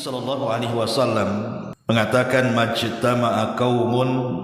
Sallallahu Alaihi Wasallam mengatakan majtama'a qaumun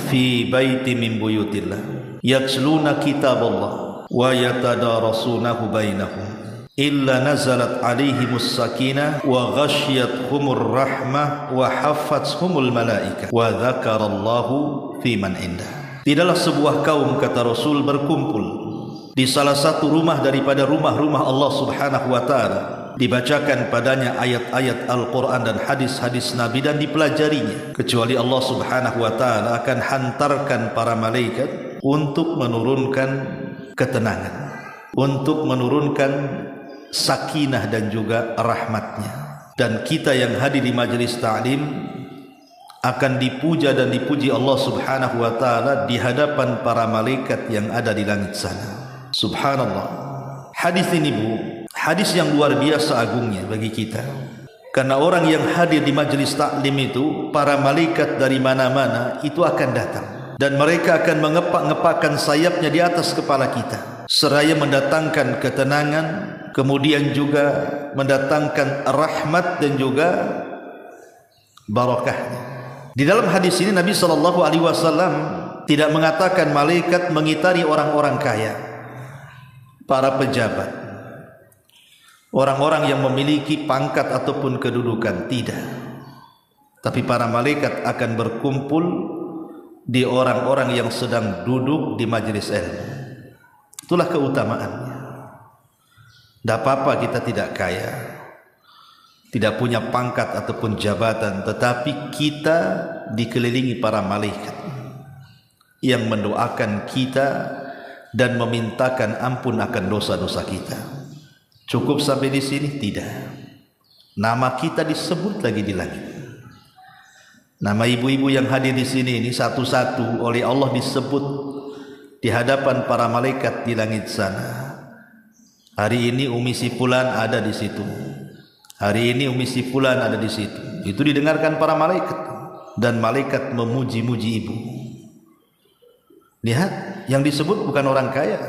fi baiti min buyutillah yatluna kitaballah wa yatadarasunahu bainahum illa nazalat alaihimus sakinah wa ghasyiyatuhumur rahmah wa haffathumul malaikah wa dzakarallahu fi man indah. Tidaklah sebuah kaum, kata Rasul, berkumpul di salah satu rumah daripada rumah-rumah Allah Subhanahu wa taala, dibacakan padanya ayat-ayat Al-Quran dan hadis-hadis Nabi dan dipelajarinya, kecuali Allah Subhanahu wa ta'ala akan hantarkan para malaikat untuk menurunkan ketenangan, untuk menurunkan sakinah dan juga rahmatnya. Dan kita yang hadir di majelis ta'lim akan dipuja dan dipuji Allah Subhanahu wa ta'ala di hadapan para malaikat yang ada di langit sana. Subhanallah. Hadis ini, Bu, hadis yang luar biasa agungnya bagi kita. Karena orang yang hadir di majelis taklim itu, para malaikat dari mana-mana itu akan datang, dan mereka akan mengepak-ngepakkan sayapnya di atas kepala kita, seraya mendatangkan ketenangan, kemudian juga mendatangkan rahmat dan juga barakahnya. Di dalam hadis ini Nabi Sallallahu Alaihi Wasallam tidak mengatakan malaikat mengitari orang-orang kaya, para pejabat, orang-orang yang memiliki pangkat ataupun kedudukan, tidak. Tapi para malaikat akan berkumpul di orang-orang yang sedang duduk di majelis ilmu. Itulah keutamaannya. Tidak apa-apa kita tidak kaya, tidak punya pangkat ataupun jabatan, tetapi kita dikelilingi para malaikat yang mendoakan kita dan memintakan ampun akan dosa-dosa kita. Cukup sampai di sini? Tidak. Nama kita disebut lagi di langit. Nama ibu-ibu yang hadir di sini ini satu-satu oleh Allah disebut di hadapan para malaikat di langit sana. Hari ini Umi si Fulan ada di situ. Hari ini Umi si Fulan ada di situ. Itu didengarkan para malaikat, dan malaikat memuji-muji ibu. Lihat, yang disebut bukan orang kaya.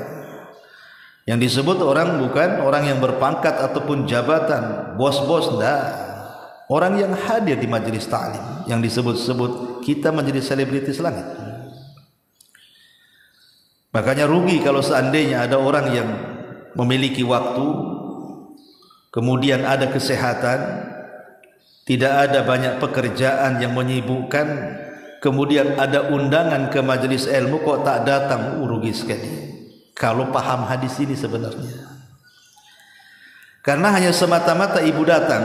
Yang disebut bukan orang yang berpangkat ataupun jabatan, bos-bos, enggak. Orang yang hadir di majelis ta'lim yang disebut-sebut, kita menjadi selebritis langit. Makanya rugi kalau seandainya ada orang yang memiliki waktu, kemudian ada kesehatan, tidak ada banyak pekerjaan yang menyibukkan, kemudian ada undangan ke majelis ilmu kok tak datang, rugi sekali. Kalau paham hadis ini sebenarnya. Karena hanya semata-mata ibu datang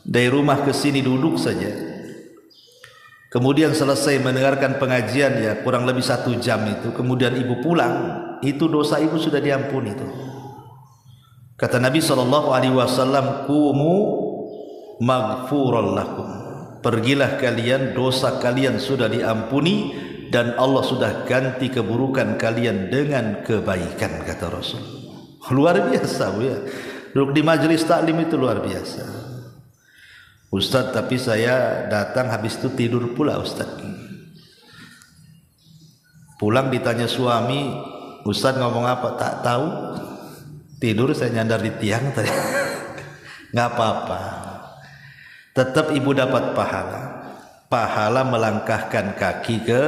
dari rumah ke sini duduk saja, kemudian selesai mendengarkan pengajian ya kurang lebih 1 jam itu, kemudian ibu pulang, itu dosa ibu sudah diampuni itu. Kata Nabi Sallallahu Alaihi Wasallam, "Qumu maghfuran lakum." Pergilah kalian, dosa kalian sudah diampuni dan Allah sudah ganti keburukan kalian dengan kebaikan, kata Rasul. Luar biasa, Bu, ya. Duduk di majelis taklim itu luar biasa. Ustaz, tapi saya datang habis itu tidur pula, Ustaz. Pulang ditanya suami, Ustaz ngomong apa? Tak tahu. Tidur saya nyandar di tiang tadi. Nggak apa-apa. Tetap ibu dapat pahala. Pahala melangkahkan kaki ke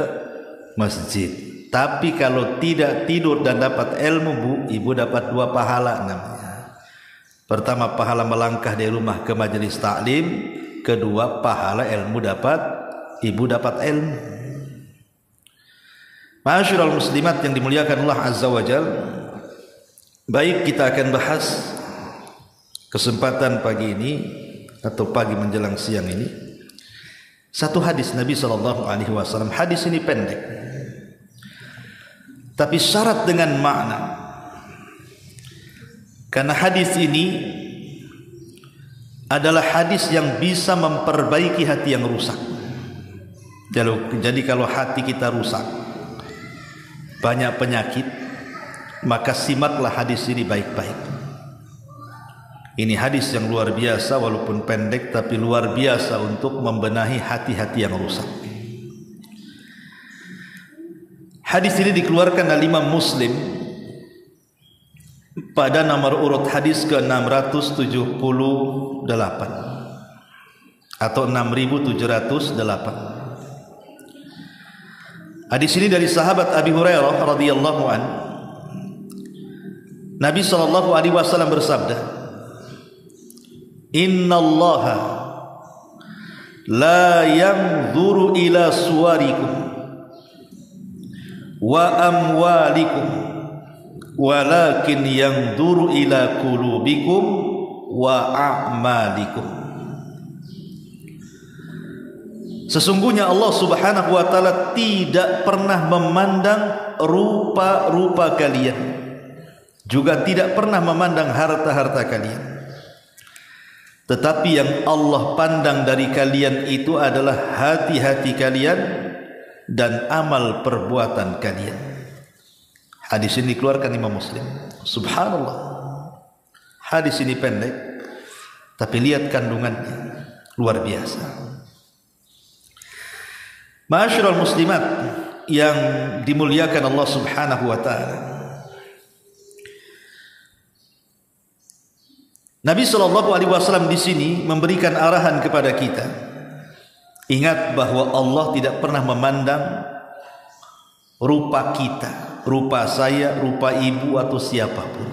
masjid. Tapi kalau tidak tidur dan dapat ilmu, Bu, ibu dapat 2 pahala namanya. Pertama, pahala melangkah dari rumah ke majelis taklim. Kedua, pahala ilmu ibu dapat ilmu. Ma'asyiral muslimat yang dimuliakan Allah Azza wa Jalla. Baik, kita akan bahas kesempatan pagi ini atau pagi menjelang siang ini satu hadis Nabi Sallallahu Alaihi Wasallam. Hadis ini pendek, tapi syarat dengan makna. Karena hadis ini adalah hadis yang bisa memperbaiki hati yang rusak. Jadi kalau hati kita rusak, banyak penyakit, maka simaklah hadis ini baik-baik. Ini hadis yang luar biasa, walaupun pendek tapi luar biasa untuk membenahi hati-hati yang rusak. Hadis ini dikeluarkan oleh Imam Muslim pada nomor urut hadis ke-678 atau 6708. Hadis ini dari sahabat Abi Hurairah radhiyallahu an. Nabi sallallahu alaihi wasallam bersabda, "Innallaha la yanzuru ila suwarikum wa amwalikum walakin yanzuru ila qulubikum wa a'malikum." Sesungguhnya Allah Subhanahu wa taala tidak pernah memandang rupa-rupa kalian, juga tidak pernah memandang harta-harta kalian. Tetapi yang Allah pandang dari kalian itu adalah hati-hati kalian dan amal perbuatan kalian. Hadis ini dikeluarkan Imam Muslim. Subhanallah. Hadis ini pendek, tapi lihat kandungannya, luar biasa. Ma'asyiral muslimat yang dimuliakan Allah Subhanahu wa taala. Nabi sallallahu alaihi wasallam di sini memberikan arahan kepada kita. Ingat bahwa Allah tidak pernah memandang rupa kita, rupa saya, rupa ibu atau siapapun.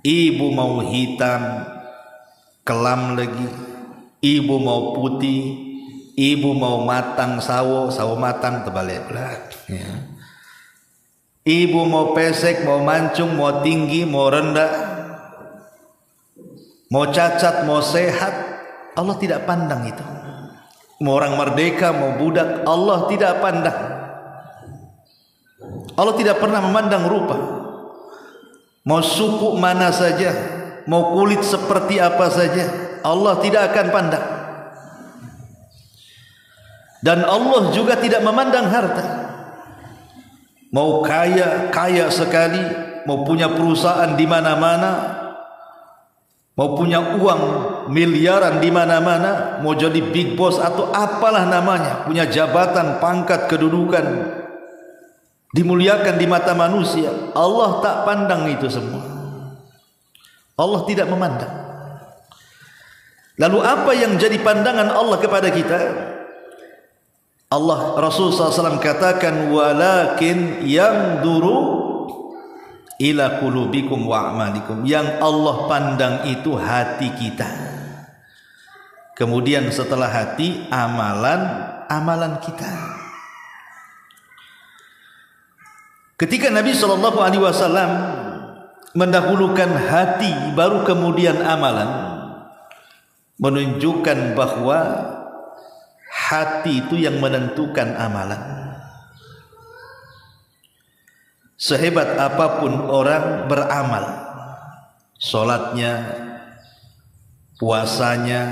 Ibu mau hitam, kelam lagi, ibu mau putih, ibu mau matang sawo matang terbalik ya. Ibu mau pesek, mau mancung, mau tinggi, mau rendah, mau cacat, mau sehat, Allah tidak pandang itu. Mau orang merdeka, mau budak, Allah tidak pandang. Allah tidak pernah memandang rupa. Mau suku mana saja, mau kulit seperti apa saja, Allah tidak akan pandang. Dan Allah juga tidak memandang harta. Mau kaya sekali, mau punya perusahaan di mana-mana, mau punya uang miliaran di mana-mana, mau jadi big boss atau apalah namanya, punya jabatan, pangkat, kedudukan, dimuliakan di mata manusia, Allah tak pandang itu semua. Allah tidak memandang. Lalu apa yang jadi pandangan Allah kepada kita? Allah Rasul SAW katakan, walakin yanzuru ila qulubikum wa a'malikum. Yang Allah pandang itu hati kita. Kemudian setelah hati, amalan kita. Ketika Nabi SAW mendahulukan hati baru kemudian amalan, menunjukkan bahwa hati itu yang menentukan amalan. Sehebat apapun orang beramal, sholatnya, puasanya,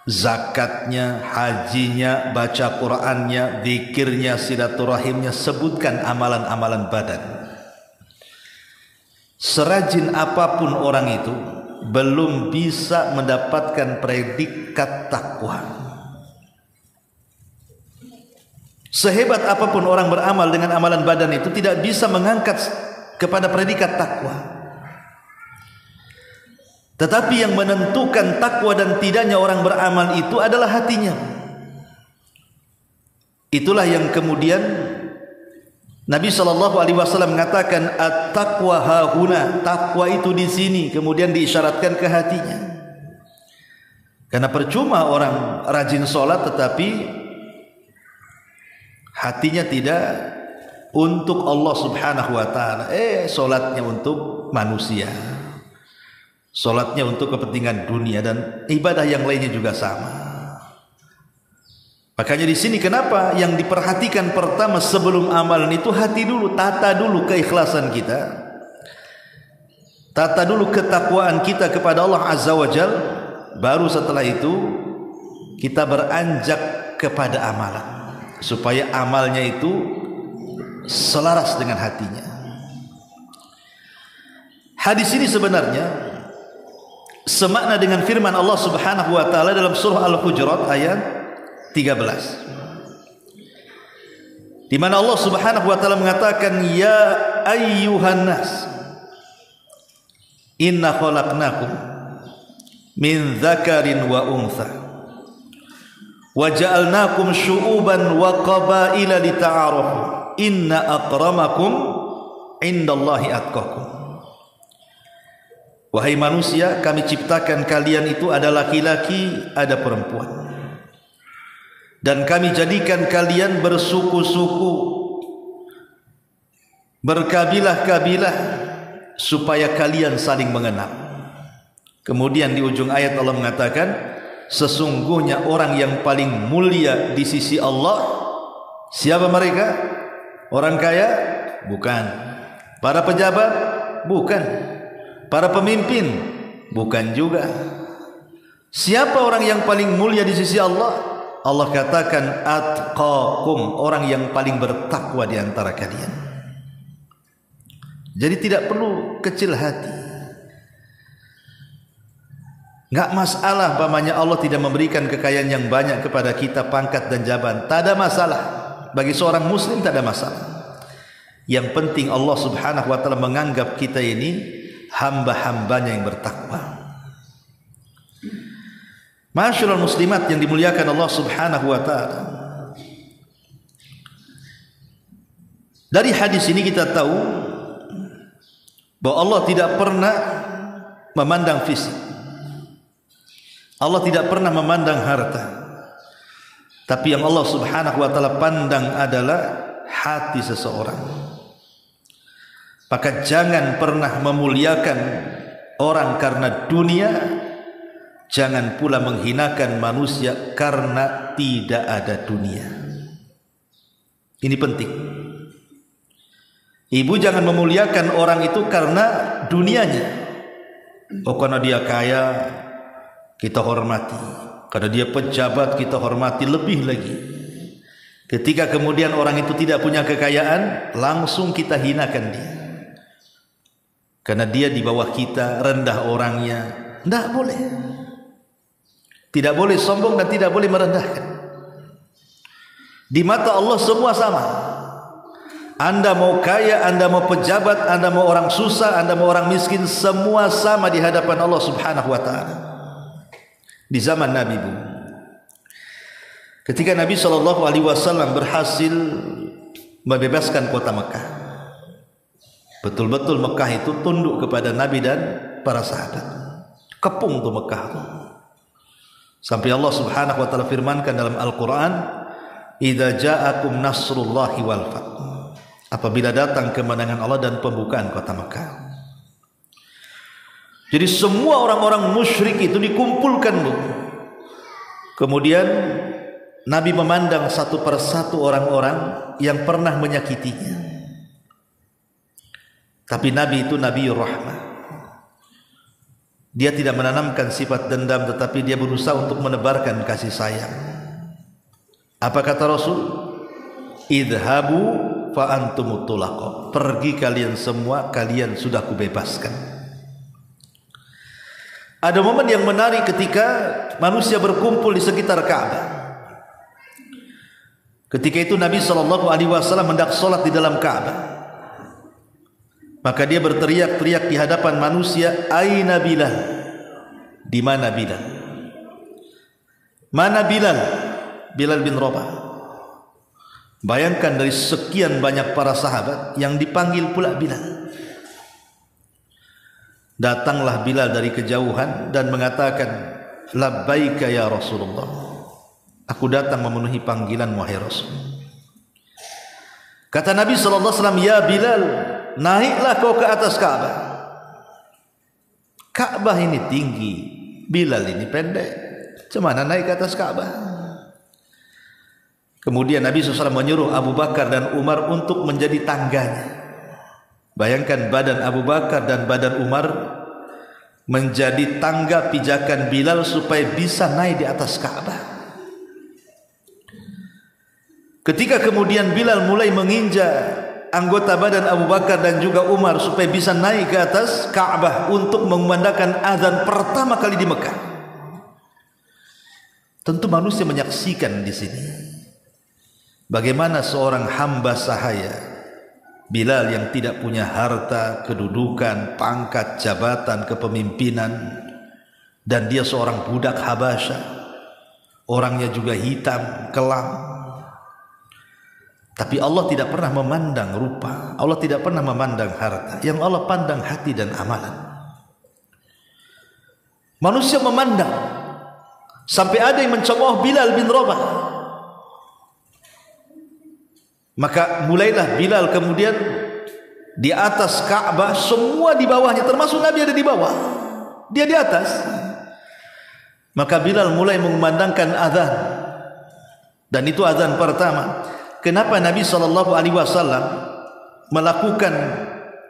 zakatnya, hajinya, baca Qur'annya, zikirnya, silaturahimnya, sebutkan amalan-amalan badan. Serajin apapun orang itu belum bisa mendapatkan predikat takwa. Sehebat apapun orang beramal dengan amalan badan itu tidak bisa mengangkat kepada predikat takwa. Tetapi yang menentukan takwa dan tidaknya orang beramal itu adalah hatinya. Itulah yang kemudian Nabi SAW mengatakan, at-taqwa hahuna, takwa itu di sini, kemudian diisyaratkan ke hatinya. Karena percuma orang rajin sholat tetapi hatinya tidak untuk Allah Subhanahu wa taala. Salatnya untuk manusia. Salatnya untuk kepentingan dunia dan ibadah yang lainnya juga sama. Makanya di sini kenapa yang diperhatikan pertama sebelum amalan itu hati dulu, tata dulu keikhlasan kita. Tata dulu ketakwaan kita kepada Allah Azza wa Jalla, baru setelah itu kita beranjak kepada amalan. Supaya amalnya itu selaras dengan hatinya. Hadis ini sebenarnya semakna dengan firman Allah Subhanahu wa taala dalam surah Al-Hujurat ayat 13, di mana Allah Subhanahu wa taala mengatakan, ya ayyuhan nas, Inna khalaqnakum min dzakarin wa untha wa ja'alnakum syu'uban wa qabaila lita'arafu inna akramakum indallahi atqakum. Wahai manusia, kami ciptakan kalian itu ada laki-laki, ada perempuan, dan kami jadikan kalian bersuku-suku, berkabilah-kabilah, supaya kalian saling mengenal. Kemudian di ujung ayat Allah mengatakan, sesungguhnya orang yang paling mulia di sisi Allah, siapa mereka? Orang kaya? Bukan. Para pejabat? Bukan. Para pemimpin? Bukan juga. Siapa orang yang paling mulia di sisi Allah? Allah katakan atqakum, orang yang paling bertakwa di antara kalian. Jadi tidak perlu kecil hati. Enggak masalah umpamanya Allah tidak memberikan kekayaan yang banyak kepada kita, pangkat dan jabatan, tak ada masalah. Bagi seorang muslim tak ada masalah. Yang penting Allah Subhanahu wa taala menganggap kita ini hamba-hambanya yang bertakwa. Masyaallah muslimat yang dimuliakan Allah Subhanahu wa taala. Dari hadis ini kita tahu bahwa Allah tidak pernah memandang fisik. Allah tidak pernah memandang harta. Tapi yang Allah Subhanahu wa taala pandang adalah hati seseorang. Maka jangan pernah memuliakan orang karena dunia, jangan pula menghinakan manusia karena tidak ada dunia. Ini penting. Ibu jangan memuliakan orang itu karena dunianya. Oh, karena dia kaya kita hormati, karena dia pejabat kita hormati lebih lagi. Ketika kemudian orang itu tidak punya kekayaan, langsung kita hinakan dia. Karena dia di bawah kita, rendah orangnya. Tidak boleh. Tidak boleh sombong dan tidak boleh merendahkan. Di mata Allah semua sama. Anda mau kaya, Anda mau pejabat, Anda mau orang susah, Anda mau orang miskin, semua sama di hadapan Allah Subhanahu wa taala. Di zaman Nabi, Bu, ketika Nabi SAW berhasil membebaskan kota Mekah, betul-betul Mekah itu tunduk kepada Nabi dan para sahabat. Kepung tuh Mekah tuh. Sampai Allah Subhanahu wa taala firmankan dalam Al-Qur'an, "Idza ja'akum nasrullahi wal fath." Apabila datang kemenangan Allah dan pembukaan kota Mekah. Jadi semua orang-orang musyrik itu dikumpulkan, Bu. Kemudian Nabi memandang satu persatu orang-orang yang pernah menyakitinya. Tapi Nabi itu Nabi Rahmah. Dia tidak menanamkan sifat dendam, tetapi dia berusaha untuk menebarkan kasih sayang. Apa kata Rasul? Idhabu fa antumut tulaqa. Pergi kalian semua, kalian sudah kubebaskan. Ada momen yang menarik ketika manusia berkumpul di sekitar Ka'bah. Ketika itu Nabi SAW hendak sholat di dalam Ka'bah. Maka dia berteriak-teriak di hadapan manusia, "Aina Bilal?" Di mana Bilal? Mana Bilal? Bilal bin Rabah. Bayangkan dari sekian banyak para sahabat yang dipanggil pula Bilal. Datanglah Bilal dari kejauhan dan mengatakan, "Labbaika ya Rasulullah." Aku datang memenuhi panggilan wahai Rasul. Kata Nabi SAW, "Ya Bilal, naiklah kau ke atas Ka'bah." Ka'bah ini tinggi, Bilal ini pendek. Cemana naik ke atas Ka'bah? Kemudian Nabi SAW menyuruh Abu Bakar dan Umar untuk menjadi tangganya. Bayangkan badan Abu Bakar dan badan Umar menjadi tangga pijakan Bilal supaya bisa naik di atas Ka'bah. Ketika kemudian Bilal mulai menginjak anggota badan Abu Bakar dan juga Umar supaya bisa naik ke atas Ka'bah untuk mengumandangkan azan pertama kali di Mekah. Tentu manusia menyaksikan di sini bagaimana seorang hamba sahaya Bilal yang tidak punya harta, kedudukan, pangkat, jabatan, kepemimpinan, dan dia seorang budak Habasyah, orangnya juga hitam, kelam. Tapi Allah tidak pernah memandang rupa, Allah tidak pernah memandang harta. Yang Allah pandang hati dan amalan. Manusia memandang, sampai ada yang mencemooh Bilal bin Rabah. Maka mulailah Bilal kemudian di atas Ka'bah, semua di bawahnya, termasuk Nabi ada di bawah, dia di atas. Maka Bilal mulai mengumandangkan azan, dan itu azan pertama. Kenapa Nabi SAW melakukan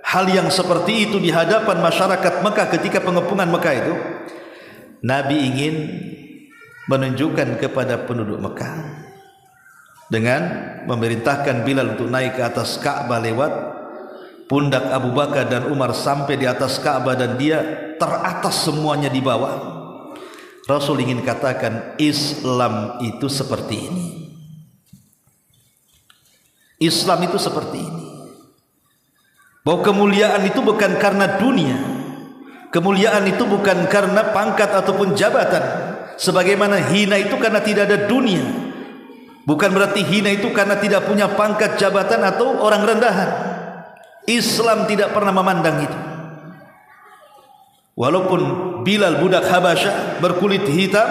hal yang seperti itu di hadapan masyarakat Mekah ketika pengepungan Mekah itu? Nabi ingin menunjukkan kepada penduduk Mekah dengan memerintahkan Bilal untuk naik ke atas Ka'bah lewat pundak Abu Bakar dan Umar sampai di atas Ka'bah, dan dia teratas semuanya di bawah. Rasul ingin katakan Islam itu seperti ini. Islam itu seperti ini. Bahwa kemuliaan itu bukan karena dunia, kemuliaan itu bukan karena pangkat ataupun jabatan. Sebagaimana hina itu karena tidak ada dunia, bukan berarti hina itu karena tidak punya pangkat, jabatan, atau orang rendahan. Islam tidak pernah memandang itu. Walaupun Bilal budak Habasyah berkulit hitam,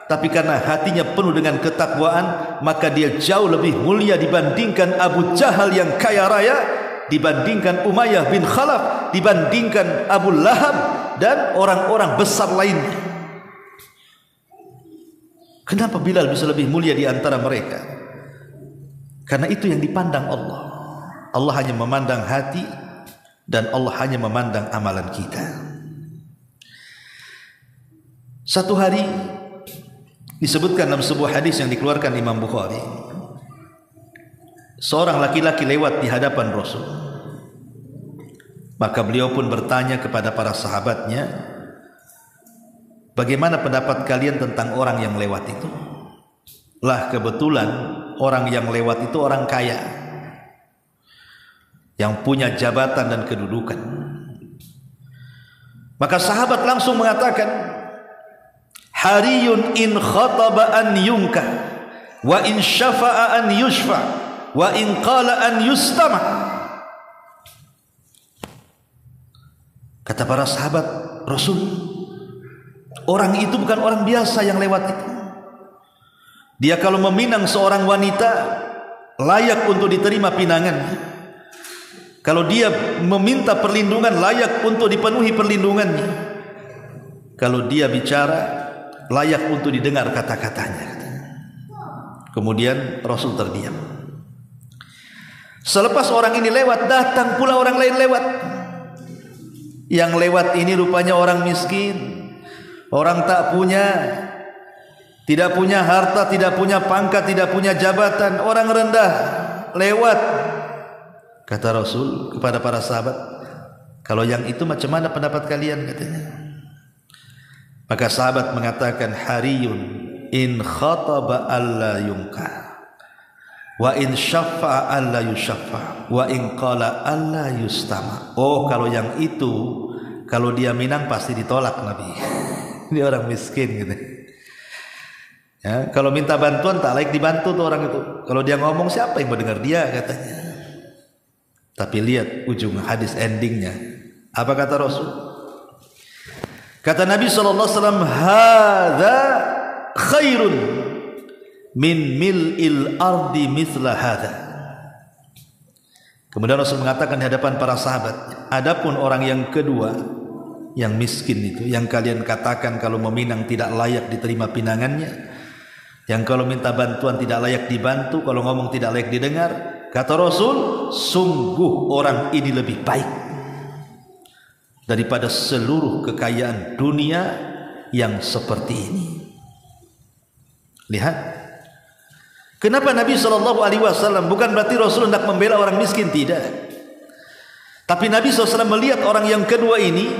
tapi karena hatinya penuh dengan ketakwaan, maka dia jauh lebih mulia dibandingkan Abu Jahal yang kaya raya, dibandingkan Umayyah bin Khalaf, dibandingkan Abu Lahab, dan orang-orang besar lainnya. Kenapa Bilal bisa lebih mulia di antara mereka? Karena itu yang dipandang Allah. Allah hanya memandang hati, dan Allah hanya memandang amalan kita. Satu hari disebutkan dalam sebuah hadis yang dikeluarkan Imam Bukhari, seorang laki-laki lewat di hadapan Rasul. Maka beliau pun bertanya kepada para sahabatnya, bagaimana pendapat kalian tentang orang yang lewat itu? Lah, kebetulan orang yang lewat itu orang kaya, yang punya jabatan dan kedudukan. Maka sahabat langsung mengatakan, hariyun in khataba an yunka, wa in syafa'a an yushfa, wa in qala an yustama. Kata para sahabat Rasul, orang itu bukan orang biasa yang lewat itu. Dia kalau meminang seorang wanita, layak untuk diterima pinangannya. Kalau dia meminta perlindungan, layak untuk dipenuhi perlindungannya. Kalau dia bicara, layak untuk didengar kata-katanya. Kemudian Rasul terdiam. Selepas orang ini lewat, datang pula orang lain lewat. Yang lewat ini rupanya orang miskin, orang tak punya, tidak punya harta, tidak punya pangkat, tidak punya jabatan, orang rendah lewat. Kata Rasul kepada para sahabat, kalau yang itu macam mana pendapat kalian? Katanya. Maka sahabat mengatakan, hariyun in khataba alla yunka, wa in syafa'a alla yushaffa, wa in qala alla yustama. Oh, kalau yang itu, kalau dia minang pasti ditolak Nabi. Ini orang miskin gitu. Ya, kalau minta bantuan tak layak dibantu tuh orang itu. Kalau dia ngomong, siapa yang mendengar dia, katanya. Tapi lihat ujung hadis endingnya. Apa kata Rasul? Kata Nabi SAW, hadza khairun min mil'il ardi mithla hadza. Kemudian Rasul mengatakan di hadapan para sahabat, adapun orang yang kedua, yang miskin itu, yang kalian katakan kalau meminang tidak layak diterima pinangannya, yang kalau minta bantuan tidak layak dibantu, kalau ngomong tidak layak didengar, kata Rasul, sungguh orang ini lebih baik daripada seluruh kekayaan dunia yang seperti ini. Lihat, kenapa Nabi SAW, bukan berarti Rasul hendak membela orang miskin, tidak. Tapi Nabi SAW melihat orang yang kedua ini,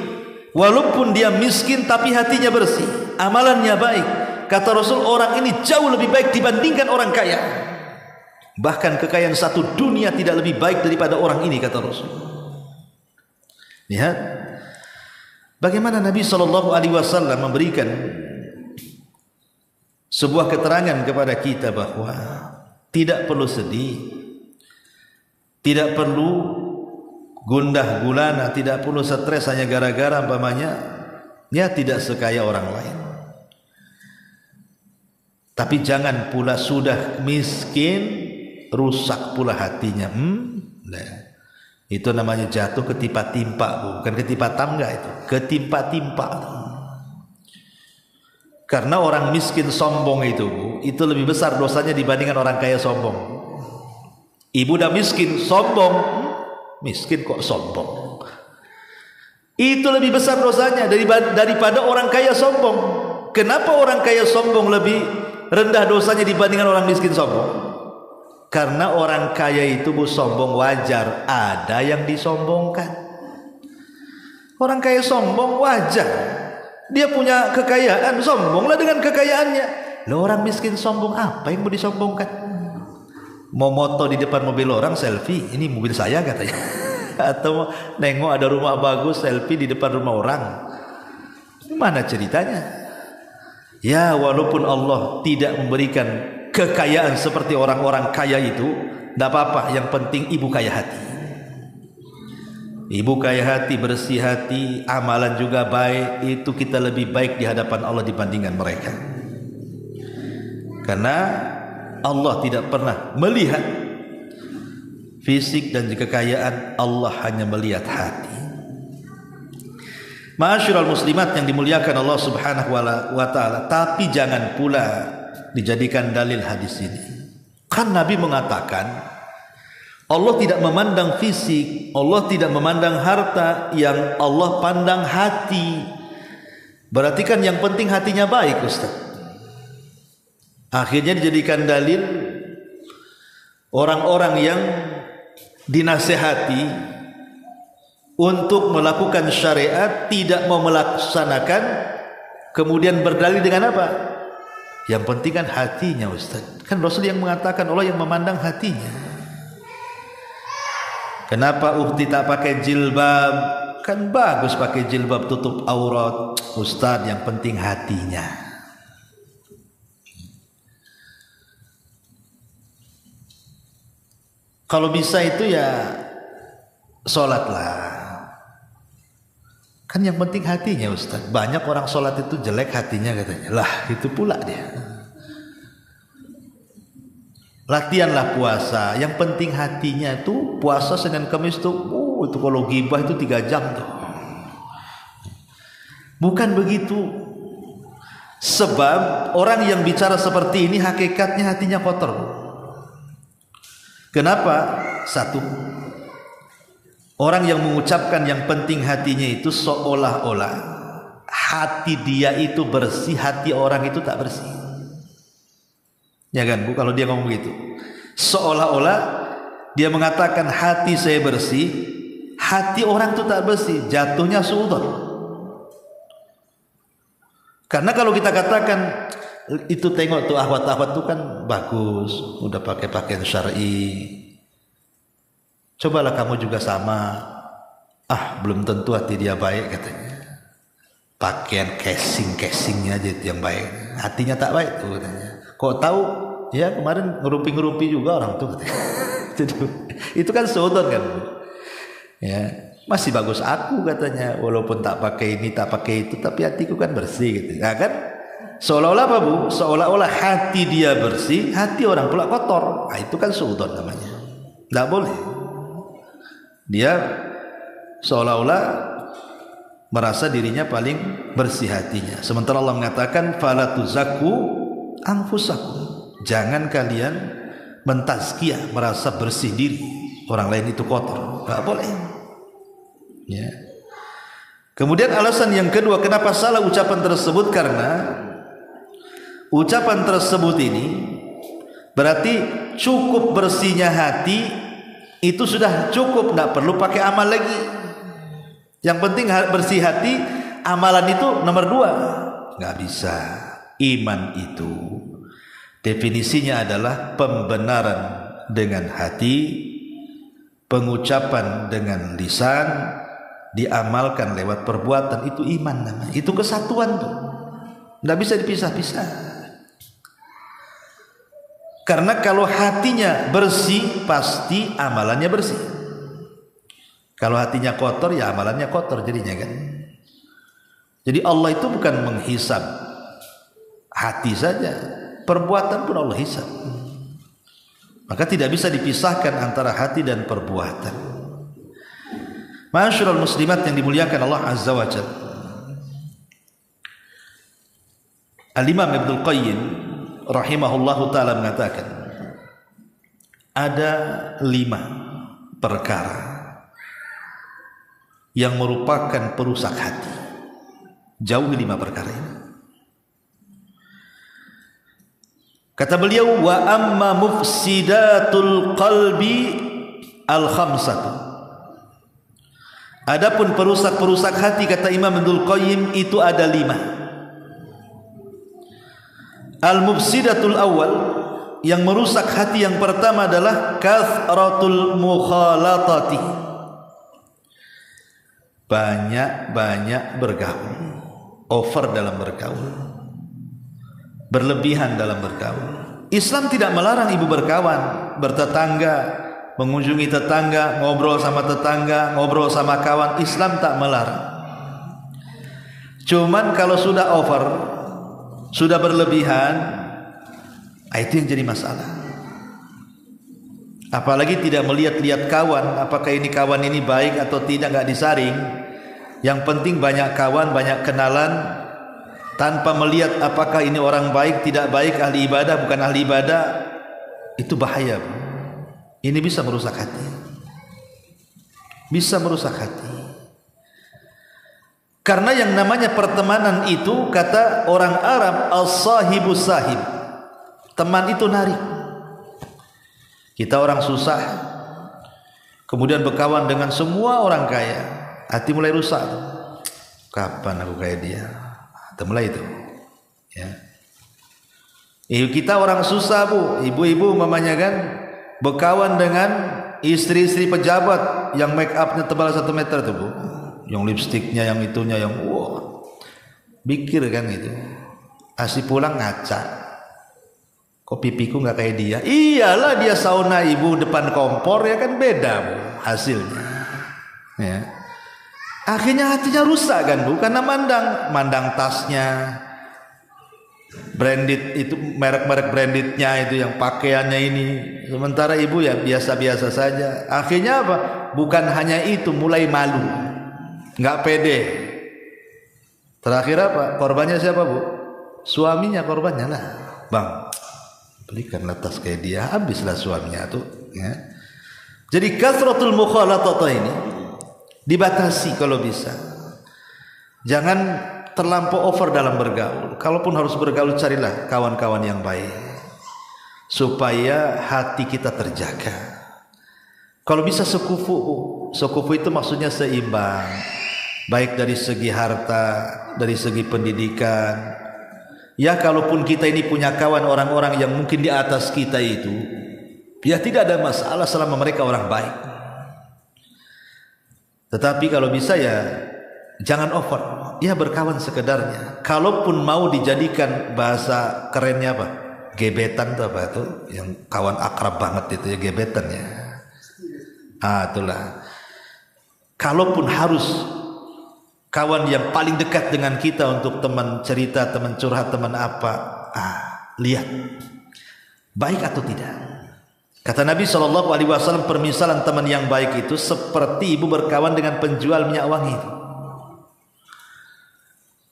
walaupun dia miskin tapi hatinya bersih, amalannya baik. Kata Rasul, orang ini jauh lebih baik dibandingkan orang kaya. Bahkan kekayaan satu dunia tidak lebih baik daripada orang ini, kata Rasul. Lihat bagaimana Nabi SAW memberikan sebuah keterangan kepada kita bahwa tidak perlu sedih, tidak perlu gundah gulana, tidak perlu stres hanya gara-gara umpamanya ya tidak sekaya orang lain. Tapi jangan pula sudah miskin rusak pula hatinya. Itu namanya jatuh ketimpa-timpa, bukan ketimpa tangga, itu ketimpa-timpa. Karena orang miskin sombong itu lebih besar dosanya dibandingkan orang kaya sombong. Ibu dah miskin sombong, miskin kok sombong, itu lebih besar dosanya daripada orang kaya sombong. Kenapa orang kaya sombong lebih rendah dosanya dibandingkan orang miskin sombong? Karena orang kaya itu sombong wajar, ada yang disombongkan. Orang kaya sombong wajar, dia punya kekayaan, sombonglah dengan kekayaannya. Lah orang miskin sombong, apa yang mau disombongkan? Mau moto di depan mobil orang, selfie, ini mobil saya katanya. Atau nengok ada rumah bagus, selfie di depan rumah orang. Mana ceritanya? Ya, walaupun Allah tidak memberikan kekayaan seperti orang-orang kaya itu, tidak apa-apa, yang penting ibu kaya hati. Ibu kaya hati, bersih hati, amalan juga baik, itu kita lebih baik di hadapan Allah dibandingkan mereka. Karena Allah tidak pernah melihat fisik dan kekayaan, Allah hanya melihat hati. Ma'asyiral muslimat yang dimuliakan Allah Subhanahu wa taala, tapi jangan pula dijadikan dalil hadis ini. Kan Nabi mengatakan Allah tidak memandang fisik, Allah tidak memandang harta, yang Allah pandang hati. Berarti kan yang penting hatinya baik, Ustaz. Akhirnya dijadikan dalil orang-orang yang dinasehati untuk melakukan syariat tidak mau melaksanakan, kemudian berdalil dengan apa? Yang penting kan hatinya, Ustaz. Kan Rasul yang mengatakan Allah yang memandang hatinya. Kenapa ukti tak pakai jilbab? Kan bagus pakai jilbab tutup aurat, Ustaz, yang penting hatinya. Kalau bisa itu ya sholatlah. Kan yang penting hatinya, Ustaz. Banyak orang sholat itu jelek hatinya katanya. Lah itu pula dia. Latihanlah puasa. Yang penting hatinya itu puasa Senin Kamis tuh. Itu kalau ghibah itu 3 jam tuh. Bukan begitu. Sebab orang yang bicara seperti ini hakikatnya hatinya kotor. Kenapa? Satu, orang yang mengucapkan yang penting hatinya itu seolah-olah hati dia itu bersih, hati orang itu tak bersih. Ya kan Bu, kalau dia ngomong begitu, seolah-olah dia mengatakan hati saya bersih, hati orang itu tak bersih, jatuhnya suudon. Karena kalau kita katakan itu, tengok tuh ahwat-ahwat tuh kan bagus, udah pakai pakaian syar'i, cobalah kamu juga sama. Belum tentu hati dia baik katanya. Pakaian casing-casingnya aja yang baik, hatinya tak baik tuh katanya. Kok tahu? Ya kemarin ngerumpi-ngerumpi juga orang tuh katanya. Itu kan sodon kan. Ya, masih bagus aku katanya, walaupun tak pakai ini tak pakai itu, tapi hatiku kan bersih gitu. Nah kan seolah-olah apa Bu? Seolah-olah hati dia bersih, hati orang pula kotor. Nah, itu kan sodon namanya. Tidak boleh. Dia seolah-olah merasa dirinya paling bersih hatinya. Sementara Allah mengatakan fala tuzakku anfusakum. Jangan kalian mentazkiyah, merasa bersih diri, orang lain itu kotor. Enggak boleh. Ya. Kemudian alasan yang kedua kenapa salah ucapan tersebut, karena ucapan tersebut ini berarti cukup bersihnya hati itu sudah cukup, tidak perlu pakai amal lagi. Yang penting bersih hati, amalan itu nomor 2. Nggak bisa. Iman itu definisinya adalah pembenaran dengan hati, pengucapan dengan lisan, diamalkan lewat perbuatan, itu iman namanya. Itu kesatuan tuh, nggak bisa dipisah-pisah. Karena kalau hatinya bersih, pasti amalannya bersih. Kalau hatinya kotor, ya amalannya kotor jadinya kan. Jadi Allah itu bukan menghisab hati saja, perbuatan pun Allah hisab. Maka tidak bisa dipisahkan antara hati dan perbuatan. Ma'asyiral muslimat yang dimuliakan Allah Azza wa Jalla. Al-Imam Ibnul Qayyim rahimahullahu ta'ala mengatakan, ada 5 perkara yang merupakan perusak hati. Jauhi 5 perkara ini. Kata beliau, wa amma mufsidatul qalbi al-khamsatu. Adapun perusak-perusak hati, kata Imam Ibnul Qayyim, itu ada 5. Al-mufsidatul awal, yang merusak hati yang pertama adalah kathratul mukhalatati. Banyak-banyak bergaul, over dalam bergaul, berlebihan dalam bergaul. Islam tidak melarang ibu berkawan, bertetangga, mengunjungi tetangga, ngobrol sama tetangga, ngobrol sama kawan. Islam tak melarang. Cuman kalau sudah over, sudah berlebihan, itu yang jadi masalah. Apalagi tidak melihat-lihat kawan, apakah ini kawan ini baik atau tidak, nggak disaring. Yang penting banyak kawan, banyak kenalan, tanpa melihat apakah ini orang baik, tidak baik, ahli ibadah, bukan ahli ibadah. Itu bahaya. Ini bisa merusak hati. Bisa merusak hati. Karena yang namanya pertemanan itu, kata orang Arab, as-sahibu sahib. Teman itu narik. Kita orang susah, kemudian berkawan dengan semua orang kaya, hati mulai rusak. Kapan aku kayak dia? Mulai itu. Ya. Kita orang susah bu, ibu-ibu mamanya kan, berkawan dengan istri-istri pejabat yang make upnya tebal 1 meter tuh bu, yang lipstiknya, yang itunya, yang wah, pikir kan itu. Asli pulang ngaca. Kok pipiku nggak kayak dia? Iyalah, dia sauna ibu depan kompor, ya kan beda bu hasilnya. Ya. Akhirnya hatinya rusak kan bu, karena mandang tasnya branded, itu merek-merek brandednya itu, yang pakaiannya ini, sementara ibu ya biasa-biasa saja. Akhirnya apa? Bukan hanya itu, mulai malu, nggak pede. Terakhir apa? Korbannya siapa bu? Suaminya korbannya lah. Bang, belikanlah tas kayak dia, habislah suaminya tuh. Ya. Jadi kasratul mukhalatata ini dibatasi kalau bisa. Jangan terlampau over dalam bergaul. Kalaupun harus bergaul, carilah kawan-kawan yang baik supaya hati kita terjaga. Kalau bisa sekufu. Sekufu itu maksudnya seimbang, baik dari segi harta, dari segi pendidikan. Ya, kalaupun kita ini punya kawan orang-orang yang mungkin di atas kita itu, ya tidak ada masalah selama mereka orang baik. Tetapi kalau bisa ya jangan over, ya berkawan sekedarnya. Kalaupun mau dijadikan bahasa kerennya apa? Gebetan tuh apa tuh? Yang kawan akrab banget itu ya gebetan ya. Itulah. Kalaupun harus kawan yang paling dekat dengan kita untuk teman cerita, teman curhat, teman apa, lihat baik atau tidak. Kata Nabi SAW, permisalan teman yang baik itu seperti ibu berkawan dengan penjual minyak wangi.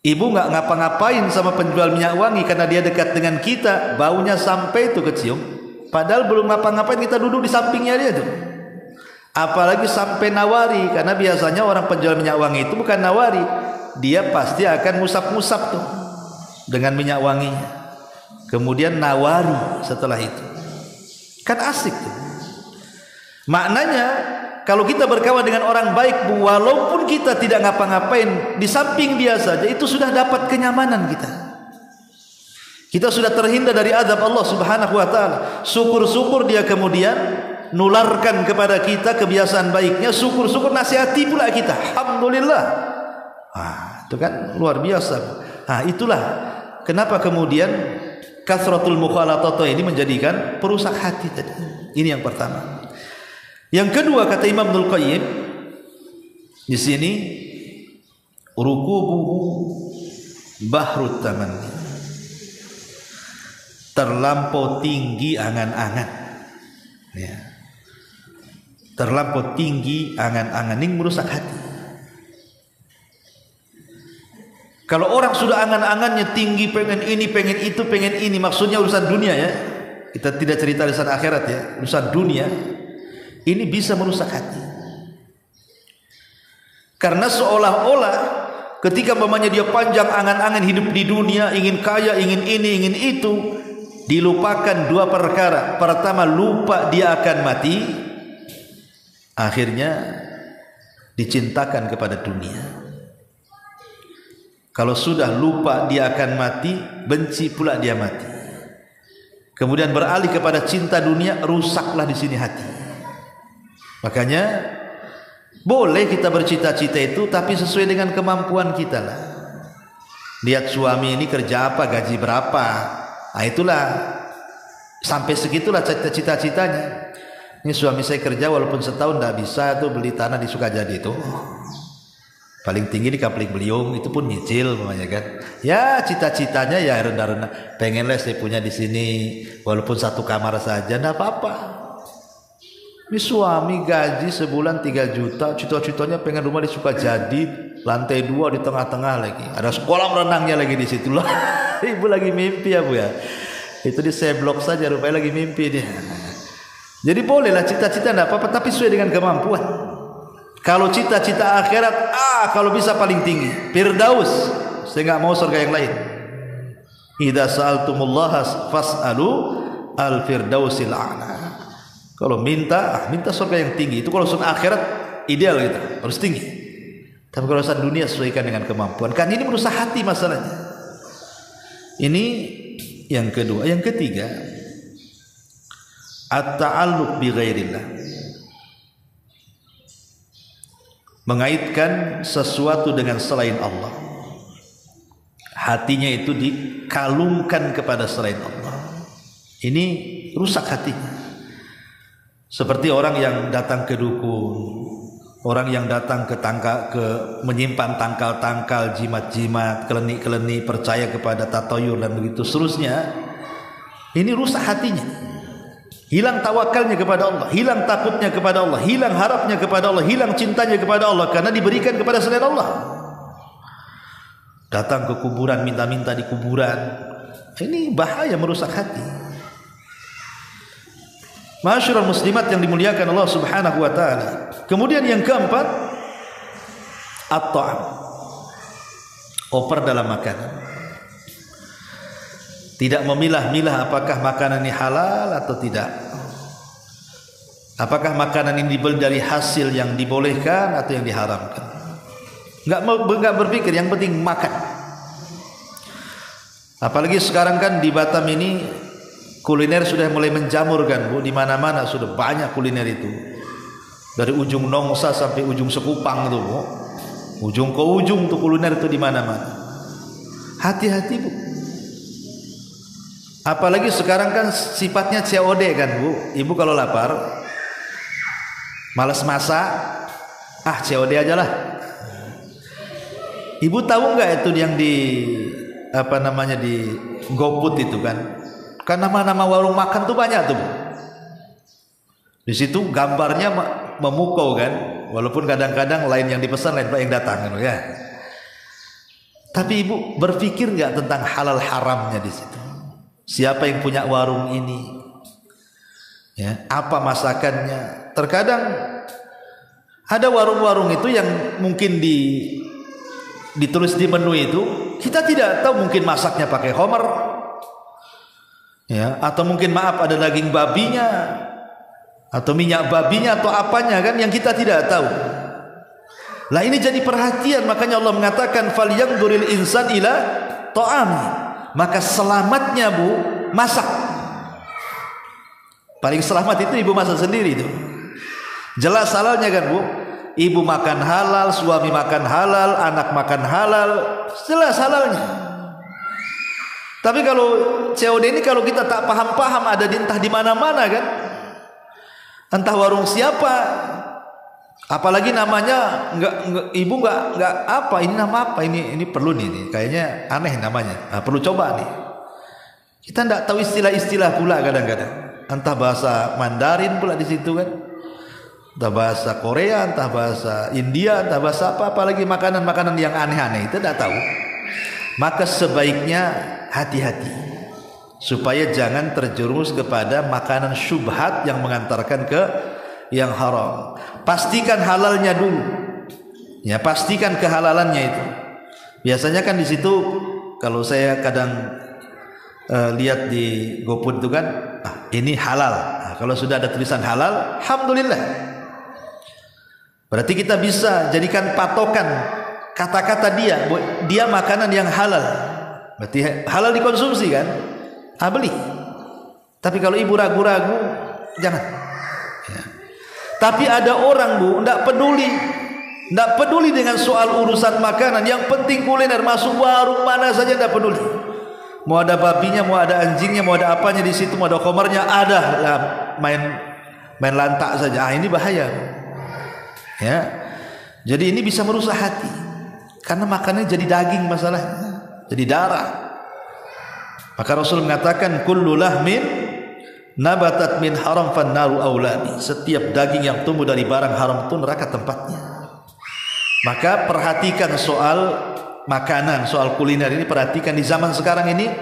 Ibu nggak ngapa-ngapain sama penjual minyak wangi karena dia dekat dengan kita, baunya sampai itu kecium. Padahal belum ngapa-ngapain, kita duduk di sampingnya dia tuh. Apalagi sampai nawari, karena biasanya orang penjual minyak wangi itu bukan nawari, dia pasti akan ngusap-ngusap tuh dengan minyak wanginya, kemudian nawari setelah itu. Kan asik tuh. Maknanya kalau kita berkawan dengan orang baik, walaupun kita tidak ngapa-ngapain, di samping dia saja itu sudah dapat kenyamanan kita. Kita sudah terhindar dari azab Allah Subhanahu wa taala. Syukur-syukur dia kemudian nularkan kepada kita kebiasaan baiknya, syukur-syukur nasihati pula kita. Alhamdulillah. Itu kan luar biasa. Itulah kenapa kemudian kasratul mukhalatah ini menjadikan perusak hati tadi. Ini yang pertama. Yang kedua kata Imam Ibnul Qayyim di sini, rukubuhu bahrut tamanni. Terlampau tinggi angan-angan. Ya. Terlampau tinggi angan-angan ini merusak hati. Kalau orang sudah angan-angannya tinggi, pengen ini, pengen itu, pengen ini, maksudnya urusan dunia ya. Kita tidak cerita urusan akhirat ya, urusan dunia. Ini bisa merusak hati. Karena seolah-olah ketika mamanya dia panjang angan-angan hidup di dunia, ingin kaya, ingin ini, ingin itu, dilupakan dua perkara. Pertama, lupa dia akan mati. Akhirnya dicintakan kepada dunia. Kalau sudah lupa dia akan mati, benci pula dia mati. Kemudian beralih kepada cinta dunia, rusaklah di sini hati. Makanya boleh kita bercita-cita itu, tapi sesuai dengan kemampuan kita lah. Lihat suami ini kerja apa, gaji berapa. Itulah sampai segitulah cita-citanya. Ini suami saya kerja walaupun setahun tidak bisa tuh beli tanah di Sukajadi itu. Paling tinggi di Kapling Beliung, itu pun nyicil namanya kan. Ya cita-citanya ya rendah-rendah. Pengenlah saya punya di sini walaupun satu kamar saja, tidak apa-apa. Ini suami gaji sebulan 3 juta, cita-citanya pengen rumah di Sukajadi, lantai 2 di tengah-tengah lagi. Ada kolam renangnya lagi di situ lah. Ibu lagi mimpi ya Bu ya. Itu di seblok saja rupanya lagi mimpi dia. Jadi bolehlah cita-cita tidak apa-apa, tapi sesuai dengan kemampuan. Kalau cita-cita akhirat, kalau bisa paling tinggi Firdaus, saya nggak mau surga yang lain. Idza sa'altumullaha fas'alu al-firdausil a'la. Kalau minta surga yang tinggi. Itu kalau urusan akhirat ideal gitu, harus tinggi. Tapi kalau urusan dunia sesuaikan dengan kemampuan. Kan ini merusak hati masalahnya. Ini yang kedua. Yang ketiga, at-ta'alluq bi ghairillah. Mengaitkan sesuatu dengan selain Allah. Hatinya itu dikalungkan kepada selain Allah. Ini rusak hatinya. Seperti orang yang datang ke dukun, orang yang datang ke menyimpan tangkal-tangkal, jimat-jimat, keleni-keleni, percaya kepada tatayur dan begitu seterusnya. Ini rusak hatinya. Hilang tawakalnya kepada Allah, hilang takutnya kepada Allah, hilang harapnya kepada Allah, hilang cintanya kepada Allah karena diberikan kepada selain Allah. Datang ke kuburan, minta-minta di kuburan. Ini bahaya, merusak hati. Ma'asyiral muslimat yang dimuliakan Allah Subhanahu wa taala. Kemudian yang keempat, at-ta'am. Oper dalam makanan. Tidak memilah-milah apakah makanan ini halal atau tidak. Apakah makanan ini dibeli dari hasil yang dibolehkan atau yang diharamkan. Enggak berpikir, yang penting makan. Apalagi sekarang kan di Batam ini kuliner sudah mulai menjamur kan Bu, di mana-mana sudah banyak kuliner itu. Dari ujung Nongsa sampai ujung Sekupang itu Bu. Ujung ke ujung tuh kuliner itu di mana-mana. Hati-hati Bu. Apalagi sekarang kan sifatnya COD kan Bu. Ibu kalau lapar, malas masak, COD aja lah. Ibu tahu nggak itu yang di di GoFood itu kan? Kan nama-nama warung makan tuh banyak tuh Bu. Di situ gambarnya memukau kan, walaupun kadang-kadang lain yang dipesan lain yang datang kan ya. Tapi Ibu berpikir nggak tentang halal haramnya di situ? Siapa yang punya warung ini? Ya, apa masakannya? Terkadang ada warung-warung itu yang mungkin ditulis di menu itu, kita tidak tahu mungkin masaknya pakai homer. Ya, atau mungkin maaf ada daging babinya atau minyak babinya atau apanya kan yang kita tidak tahu. Lah ini jadi perhatian, makanya Allah mengatakan falyanzuril insan ila ta'am. maka selamatnya Bu masak. Paling selamat itu ibu masak sendiri itu. Jelas halalnya kan Bu. Ibu makan halal, suami makan halal, anak makan halal, jelas halalnya. Tapi kalau COD ini kalau kita tak paham-paham ada di entah di mana-mana kan. Entah warung siapa. Apalagi namanya ibu nggak apa, ini nama apa, ini perlu nih, kayaknya aneh namanya, perlu coba nih. Kita nggak tahu istilah-istilah pula kadang-kadang, entah bahasa Mandarin pula di situ kan, entah bahasa Korea, entah bahasa India, entah bahasa apa, apalagi makanan-makanan yang aneh-aneh itu nggak tahu. Maka sebaiknya hati-hati supaya jangan terjerumus kepada makanan syubhat yang mengantarkan ke yang haram. Pastikan halalnya dulu. Ya, pastikan kehalalannya itu. Biasanya kan di situ kalau saya kadang lihat di GoFood itu kan, ini halal. Nah, kalau sudah ada tulisan halal, alhamdulillah. Berarti kita bisa jadikan patokan kata-kata dia makanan yang halal. Berarti halal dikonsumsi kan? Beli. Tapi kalau ibu ragu-ragu, jangan. Ya. Tapi ada orang Bu, tidak peduli dengan soal urusan makanan. Yang penting kuliner, masuk warung mana saja tidak peduli. Mau ada babinya, mau ada anjingnya, mau ada apanya di situ, mau ada komernya, ada lah, main lantak saja. Ini bahaya. Ya, jadi ini bisa merusak hati. Karena makannya jadi daging masalahnya, jadi darah. Maka Rasul mengatakan kullu lahmin nabatat min haram fannaru aulani. Setiap daging yang tumbuh dari barang haram itu neraka tempatnya. Maka perhatikan soal makanan, soal kuliner ini, perhatikan di zaman sekarang ini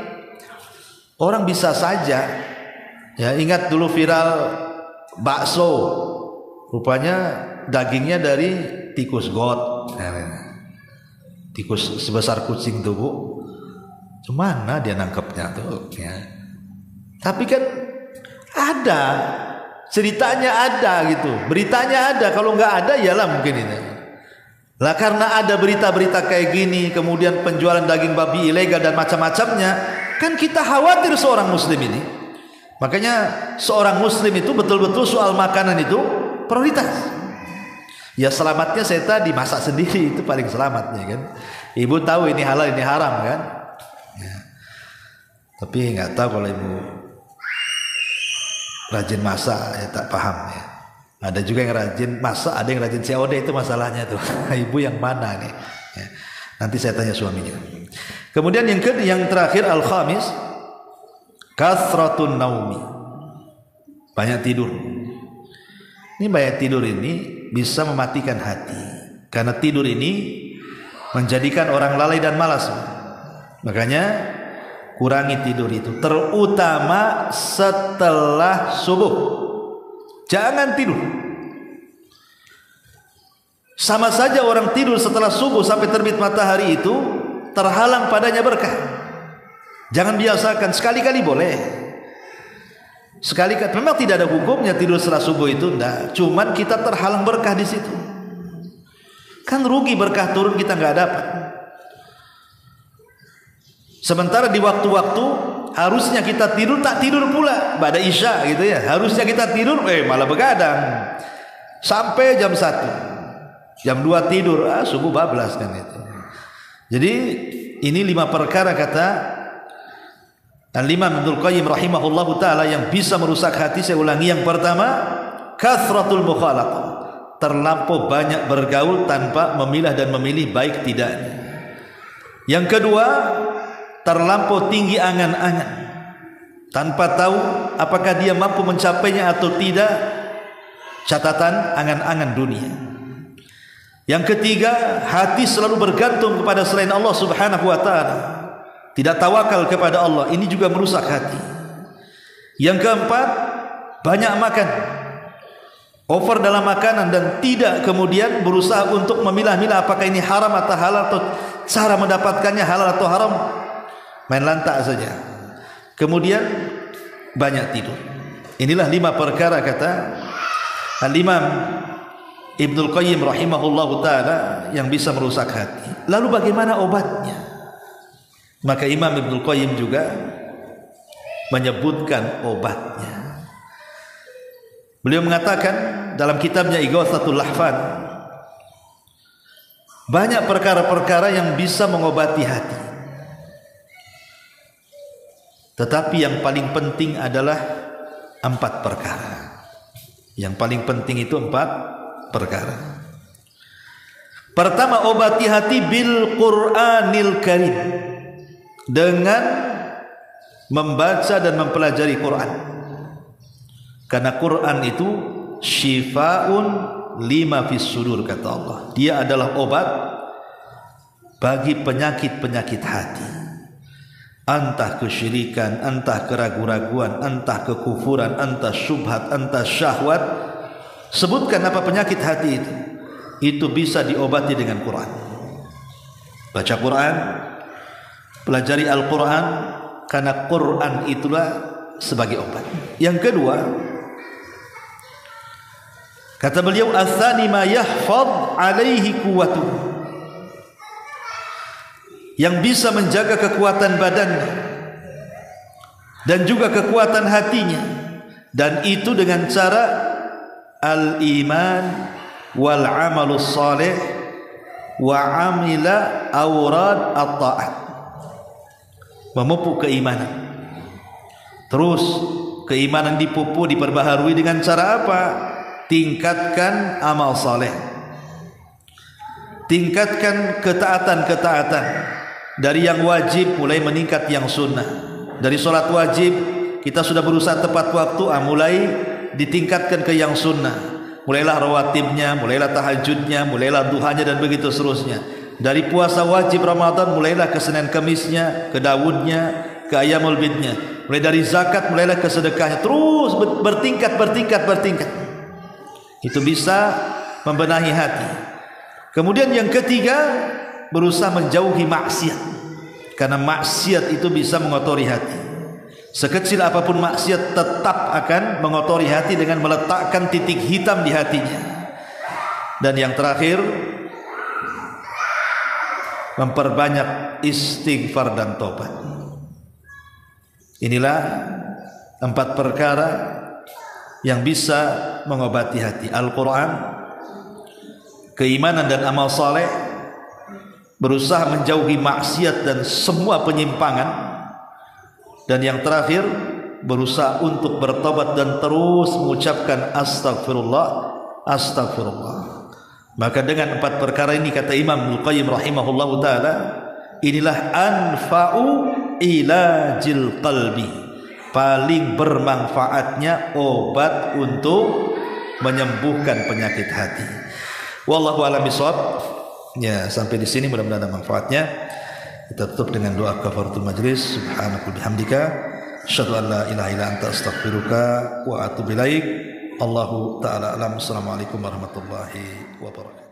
orang bisa saja ya, ingat dulu viral bakso, rupanya dagingnya dari tikus got. Tikus sebesar kucing tuh Bu. Cuman dia nangkepnya tuh ya. Tapi kan ada ceritanya, ada gitu, beritanya ada. Kalau nggak ada iyalah mungkin ini lah, karena ada berita-berita kayak gini, kemudian penjualan daging babi ilegal dan macam-macamnya, kan kita khawatir seorang muslim ini. Makanya seorang muslim itu betul-betul soal makanan itu prioritas. Ya selamatnya saya tadi masak sendiri itu paling selamatnya kan. Ibu tahu ini halal ini haram kan ya. Tapi nggak tahu kalau ibu rajin masak ya, tak paham ya. Ada juga yang rajin masak, ada yang rajin COD, itu masalahnya tuh. Ibu yang mana nih ya. Nanti saya tanya suaminya. Kemudian yang terakhir al-khamis, kathratun naumi, banyak tidur. Ini banyak tidur ini bisa mematikan hati, karena tidur ini menjadikan orang lalai dan malas. Makanya kurangi tidur itu, terutama setelah subuh. Jangan tidur. Sama saja orang tidur setelah subuh sampai terbit matahari itu terhalang padanya berkah. Jangan biasakan, sekali-kali boleh. Sekali-kali memang tidak ada hukumnya tidur setelah subuh itu, enggak. Cuman kita terhalang berkah di situ. Kan rugi berkah turun kita nggak dapat. Sementara di waktu-waktu harusnya kita tidur, tak tidur pula pada isya gitu ya. Harusnya kita tidur malah begadang sampai jam 1, jam 2 tidur, subuh bablas kan itu. Jadi ini 5 perkara kata Al-Imam Ibnul Qayyim rahimahullahu ta'ala yang bisa merusak hati. Saya ulangi, yang pertama kathratul mukhalaqah, terlampau banyak bergaul tanpa memilah dan memilih baik tidaknya. Yang kedua, terlampau tinggi angan-angan tanpa tahu apakah dia mampu mencapainya atau tidak. Catatan angan-angan dunia. Yang ketiga, hati selalu bergantung kepada selain Allah subhanahu wa ta'ala, tidak tawakal kepada Allah. Ini juga merusak hati. Yang keempat, banyak makan, over dalam makanan, dan tidak kemudian berusaha untuk memilah-milah apakah ini haram atau halal, atau cara mendapatkannya halal atau haram, main lantak saja. Kemudian banyak tidur. Inilah 5 perkara kata Al-Imam Ibnul Qayyim rahimahullahu ta'ala yang bisa merusak hati. Lalu bagaimana obatnya? Maka Imam Ibnul Qayyim juga menyebutkan obatnya. Beliau mengatakan dalam kitabnya Ighatsatul Lahfan, banyak perkara-perkara yang bisa mengobati hati, tetapi yang paling penting adalah 4 perkara. Yang paling penting itu 4 perkara. Pertama, obati hati bil Qur'anil Karim, dengan membaca dan mempelajari Quran. Karena Quran itu syifaun lima fis sudur, kata Allah. Dia adalah obat bagi penyakit-penyakit hati. Entah kesyirikan, entah keraguan-raguan, entah kekufuran, entah syubhat, entah syahwat. Sebutkan apa penyakit hati itu. Itu bisa diobati dengan Quran. Baca Quran, pelajari Al-Quran, karena Quran itulah sebagai obat. Yang kedua, kata beliau, ats-tsani ma yahfaz alaihi quwwatuh, yang bisa menjaga kekuatan badannya dan juga kekuatan hatinya, dan itu dengan cara al-iman wal amalus salih wa amila awrad at-ta'at, memupuk keimanan. Terus keimanan dipupuk, diperbaharui dengan cara apa? Tingkatkan amal saleh, tingkatkan ketaatan-ketaatan, dari yang wajib mulai meningkat yang sunnah. Dari sholat wajib kita sudah berusaha tepat waktu, mulai ditingkatkan ke yang sunnah. Mulailah rawatibnya, mulailah tahajudnya, mulailah duhanya, dan begitu seterusnya. Dari puasa wajib Ramadan mulailah ke Senin Kemisnya, ke Dawudnya, ke Ayyamul Bidnya. Mulai dari zakat mulailah ke sedekahnya. Terus bertingkat. Itu bisa membenahi hati. Kemudian yang ketiga, berusaha menjauhi maksiat, karena maksiat itu bisa mengotori hati. Sekecil apapun maksiat tetap akan mengotori hati dengan meletakkan titik hitam di hatinya. Dan yang terakhir, memperbanyak istighfar dan tobat. Inilah 4 perkara yang bisa mengobati hati: Al-Quran, keimanan dan amal saleh, berusaha menjauhi maksiat dan semua penyimpangan, dan yang terakhir, berusaha untuk bertobat dan terus mengucapkan astagfirullah, astagfirullah. Maka dengan 4 perkara ini, kata Imam Ibnul Qayyim rahimahullahu ta'ala, inilah anfa'u ilajil qalbi, paling bermanfaatnya obat untuk menyembuhkan penyakit hati. Wallahu a'lam bishawab. Ya, sampai di sini mudah-mudahan ada manfaatnya. Kita tutup dengan doa kafaratul majlis. Subhanaka bihamdika asyhadu an la ilaha illa anta astaghfiruka wa atubu ilaik. Allahu ta'ala alam. Assalamualaikum warahmatullahi wabarakatuh.